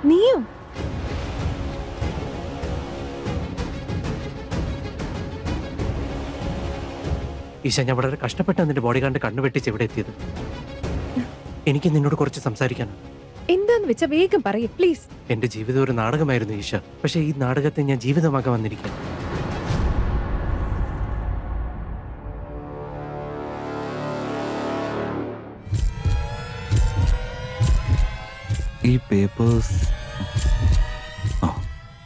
നീയോ? ഈശ, ഞാൻ വളരെ കഷ്ടപ്പെട്ട് നിന്റെ ബോഡി ഗാർഡിന്റെ കണ്ണു വെട്ടിച്ച് എവിടെ എത്തിയത്. എനിക്ക് നിന്നോട് കുറച്ച് സംസാരിക്കാനാണ്. എന്താന്ന് വെച്ചാ വേഗം പറയേ പ്ലീസ്. എന്റെ ജീവിതം ഒരു നാടകമായിരുന്നു ഈശ. പക്ഷെ ഈ നാടകത്തെ ഞാൻ ജീവിതമാക്കാൻ വന്നിരിക്കുന്നു. ഈ പേപ്പേഴ്സ്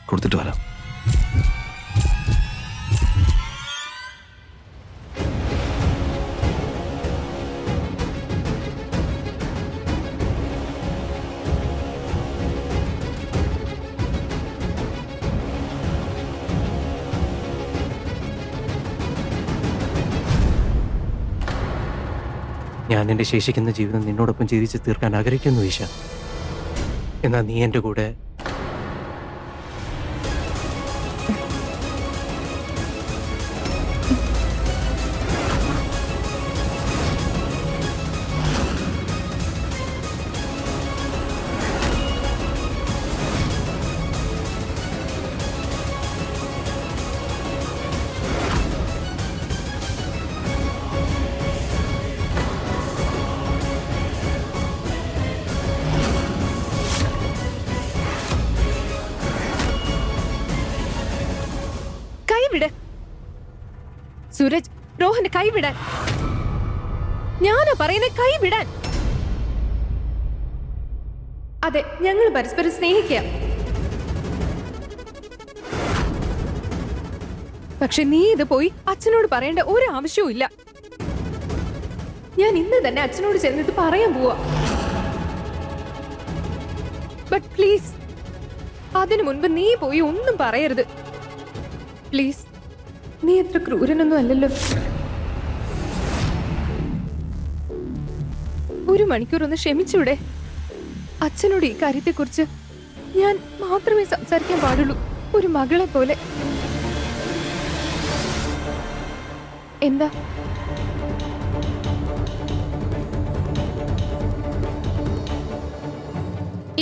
കൊടുത്തിട്ട് വരാം. ഞാൻ എന്റെ ശേഷിക്കുന്ന ജീവിതം നിന്നോടൊപ്പം ജീവിച്ച് തീർക്കാൻ ആഗ്രഹിക്കുന്നു ഈശ. എന്നാ നീ എന്റെ കൂടെ സൂരജ്, രോഹന് കൈവിടാൻ. ഞാനാ പറയുന്നത് കൈവിടാൻ. അതെ, ഞങ്ങൾ പരസ്പരം സ്നേഹിക്കാം. പക്ഷെ നീ ഇത് പോയി അച്ഛനോട് പറയേണ്ട ഒരു ആവശ്യവും ഇല്ല. ഞാൻ ഇന്ന് തന്നെ അച്ഛനോട് ചെന്നിട്ട് പറയാൻ പോവാ. ബട്ട് പ്ലീസ്, അതിനു മുൻപ് നീ പോയി ഒന്നും പറയരുത് പ്ലീസ്. നീ എത്ര ക്രൂരനൊന്നും അല്ലല്ലോ. ഒരു മണിക്കൂർ ഒന്ന് ക്ഷമിച്ചൂടെ? അച്ഛനോട് ഈ കാര്യത്തെക്കുറിച്ച് ഞാൻ മാത്രമേ സംസാരിക്കാൻ പാടുള്ളൂ, ഒരു മകളെ പോലെ. എന്താ?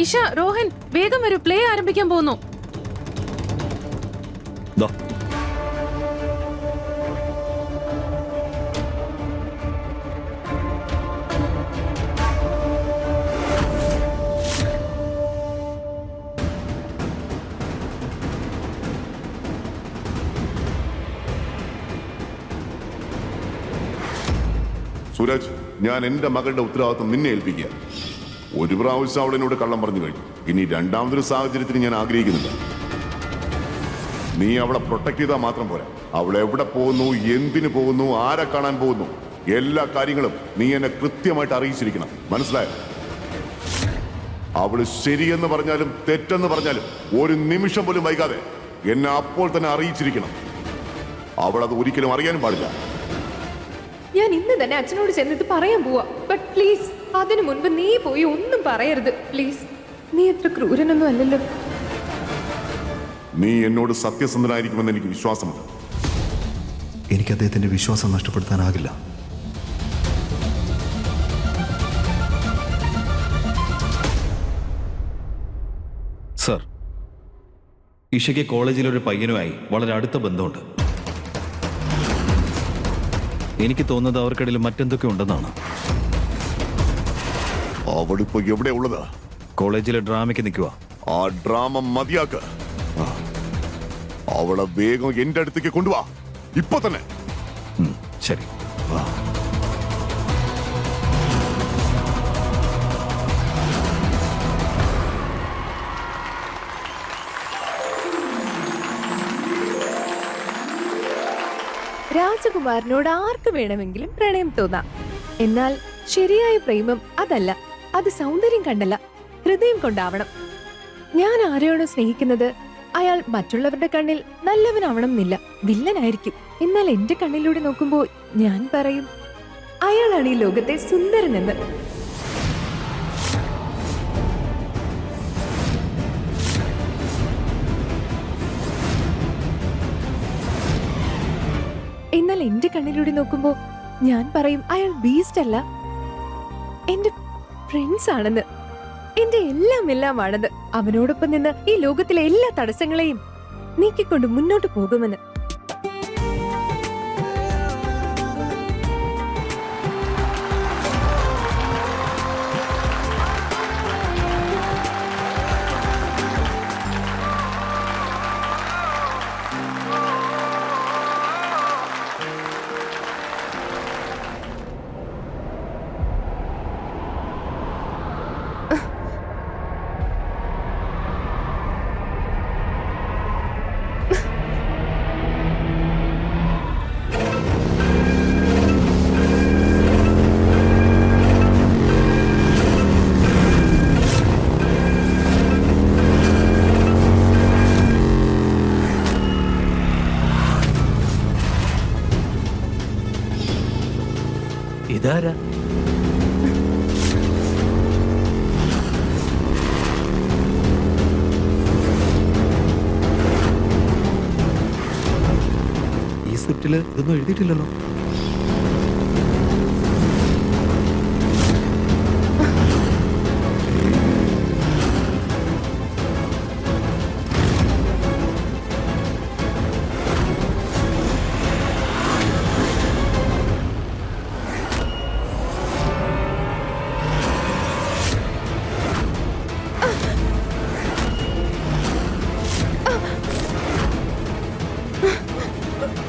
ഇഷ, രോഹൻ വേഗം വരൂ, പ്ലേ ആരംഭിക്കാൻ പോകുന്നു. സൂരജ്, ഞാൻ എന്റെ മകളുടെ ഉത്തരവാദിത്വം നിന്നെ ഏൽപ്പിക്കുക. ഒരു പ്രാവശ്യം അവളെന്നോട് കള്ളം പറഞ്ഞു കഴിഞ്ഞു. ഇനി രണ്ടാമതൊരു സാഹചര്യത്തിന് ഞാൻ ആഗ്രഹിക്കുന്നില്ല. നീ അവളെ പ്രൊട്ടക്ട് ചെയ്താൽ മാത്രം പോരാ. അവൾ എവിടെ പോകുന്നു, എന്തിനു പോകുന്നു, ആരെ കാണാൻ പോകുന്നു, എല്ലാ കാര്യങ്ങളും നീ എന്നെ കൃത്യമായിട്ട് അറിയിച്ചിരിക്കണം. മനസ്സിലായോ? അവള് ശരിയെന്ന് പറഞ്ഞാലും തെറ്റെന്ന് പറഞ്ഞാലും ഒരു നിമിഷം പോലും വൈകാതെ എന്നെ അപ്പോൾ തന്നെ അറിയിച്ചിരിക്കണം. അവളത് ഒരിക്കലും അറിയാനും പാടില്ല. ഞാൻ ഇന്ന് തന്നെ അച്ഛനോട് ചെന്നിട്ട് പറയാൻ പോവാ. ബട്ട് പ്ലീസ്, അതിനു മുൻപ് നീ പോയി ഒന്നും പറയരുത് പ്ലീസ്. നീ എത്ര ക്രൂരനൊന്നും അല്ലല്ലോ. നീ എന്നോട് സത്യസന്ധനായിരിക്കുമെന്ന് എനിക്ക് വിശ്വാസമുണ്ട്. എനിക്ക് അദ്ദേഹത്തിന്റെ വിശ്വാസം നഷ്ടപ്പെടുത്താനാകില്ല. സർ, ഇഷയ്ക്ക് കോളേജിലൊരു പയ്യനുമായി വളരെ അടുത്ത ബന്ധമുണ്ട്. എനിക്ക് തോന്നുന്നത് അവർക്കിടയിൽ മറ്റെന്തൊക്കെ ഉണ്ടെന്നാണ്. അവളിപ്പോ എവിടെ ഉള്ളത്? കോളേജിലെ ഡ്രാമയ്ക്ക് നിൽക്കുക. ആ ഡ്രാമ മതിയാക്ക. അവളെ വേഗം എന്റെ അടുത്തേക്ക് കൊണ്ടുവാ, ഇപ്പൊ തന്നെ. ശരി. രാജകുമാരനോട് ആർക്ക് വേണമെങ്കിലും പ്രണയം തോന്നാം. എന്നാൽ ശരിയായ പ്രേമം അതല്ല. അത് സൗന്ദര്യം കണ്ടല്ല, ഹൃദയം കൊണ്ടാവണം. ഞാൻ ആരെയാണോ സ്നേഹിക്കുന്നത് അയാൾ മറ്റുള്ളവരുടെ കണ്ണിൽ നല്ലവനാവണം എന്നില്ല, വില്ലനായിരിക്കും. എന്നാൽ എന്റെ കണ്ണിലൂടെ നോക്കുമ്പോൾ ഞാൻ പറയും അയാളാണ് ഈ ലോകത്തെ സുന്ദരനെന്ന്. എന്നാൽ എന്റെ കണ്ണിലൂടെ നോക്കുമ്പോ ഞാൻ പറയും അയാൾ ബീസ്റ്റ് അല്ല, എന്റെ ഫ്രണ്ട്സ് ആണെന്ന്. എന്റെ എല്ലാമാണത്. അവനോടൊപ്പം നിന്ന് ഈ ലോകത്തിലെ എല്ലാ തടസ്സങ്ങളെയും നീക്കിക്കൊണ്ട് മുന്നോട്ട് പോകുമെന്ന്. ഇതാരാ? ഈ സ്ക്രിപ്റ്റില് ഇതൊന്നും എഴുതിയിട്ടില്ലല്ലോ.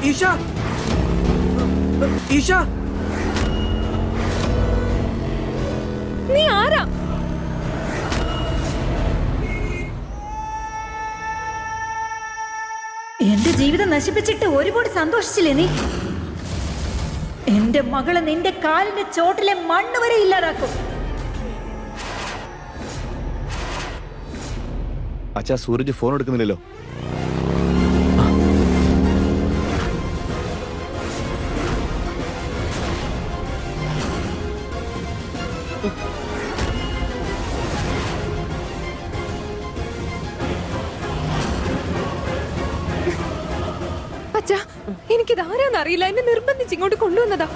ഈശ, ഈശ, നീ ആരാ? എന്റെ ജീവിതം നശിപ്പിച്ചിട്ട് ഒരുപാട് സന്തോഷിച്ചില്ലേ നീ? എന്റെ മകള് നിന്റെ കാലിന്റെ ചോട്ടിലെ മണ്ണ് വരെ ഇല്ലാതാക്കും. അച്ഛാ, സൂരജ് ഫോൺ എടുക്കുന്നില്ലല്ലോ. അച്ഛാ, എനിക്കിത് ആരാന്നറിയില്ല. എന്നെ നിർബന്ധിച്ച് ഇങ്ങോട്ട് കൊണ്ടുവന്നതാ.